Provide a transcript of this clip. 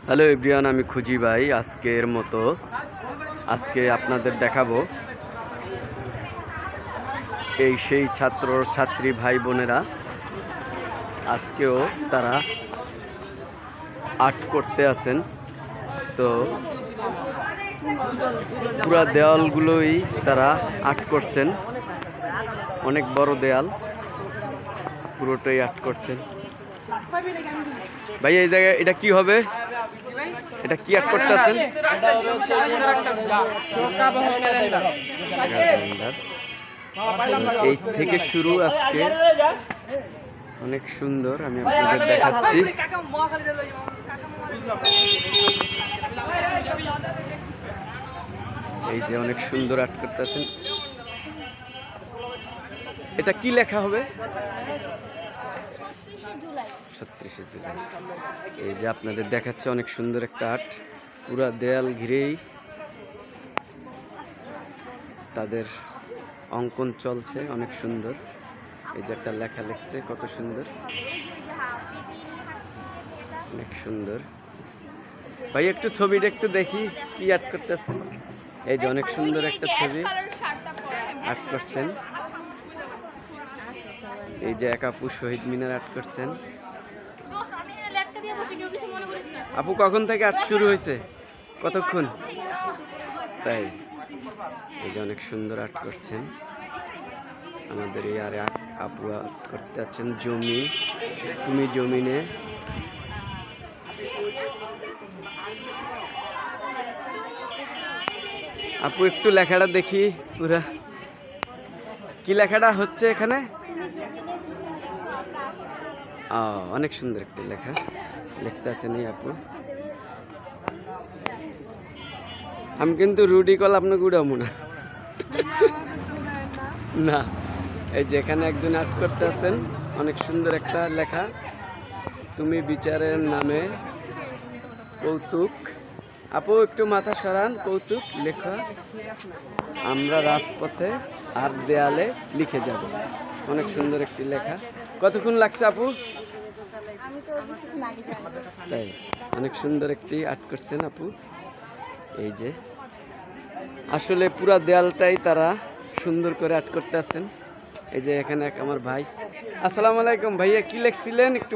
Hello everyone, আমি খুঁজি ভাই। আজকে আপনাদের দেখাবো এই সেই ছাত্র ছাত্রী ভাই বোনেরা আজকেও তারা আর্ট করতে আছেন। তো পুরা দেওয়ালগুলোই তারা আর্ট করছেন, অনেক বড় দেয়াল, পুরোটাই আর্ট করছেন। ভাই এই জায়গায় এটা কি হবে? এটা কি আর্ট করতেছেন? এই থেকে শুরু আজকে অনেক সুন্দর, আমি আপনাদের দেখাচ্ছি। এই যে অনেক সুন্দর আর্ট করতেছেন। এটা কি লেখা হবে? 36শে জুলাই। এই যে আপনাদের দেখাচ্ছে অনেক সুন্দর একটা আর্ট, পুরা দেয়াল ঘিরেই তাদের অঙ্কন চলছে, অনেক সুন্দর। এই যে একটা লেখা লিখছে, কত সুন্দর, অনেক সুন্দর। ভাই একটু ছবিটা একটু দেখি, কি আর্ট করতেছেন? এই যে অনেক সুন্দর একটা ছবি আর্ট করছেন। এই যে এক আপু শহীদ মিনার আর্ট করছেন। আপু কখন থেকে আর্ট শুরু হয়েছে? কতক্ষণ? তাই এই যে অনেক সুন্দর আর্ট করছেন আমাদের এই। আর আপু আর্ট করতে যাচ্ছেন জমি, তুমি জমিনে। আপু একটু লেখাটা দেখি, পুরা কি লেখাটা হচ্ছে এখানে? অনেক সুন্দর একটি লেখা লিখতে আছেন এই আপু। আমি কিন্তু রুডি কল আপনাকে উড়াবো না। না, এই যে এখানে একজন আর্ট করতে আছেন, অনেক সুন্দর একটা লেখা, তুমি বিচারের নামে কৌতুক। আপু একটু মাথা সরান, কৌতুক লেখা আমরা রাজপথে আর দেয়ালে লিখে যাব। অনেক সুন্দর একটি লেখা। কতক্ষণ লাগছে আপু? তাই অনেক সুন্দর একটি আর্ট করছেন আপু। এই যে আসলে পুরা দেয়ালটাই তারা সুন্দর করে আর্ট করতে আছেন। এই যে এখানে এক আমার ভাই। আসসালামু আলাইকুম ভাইয়া, কি লিখছিলেন একটু?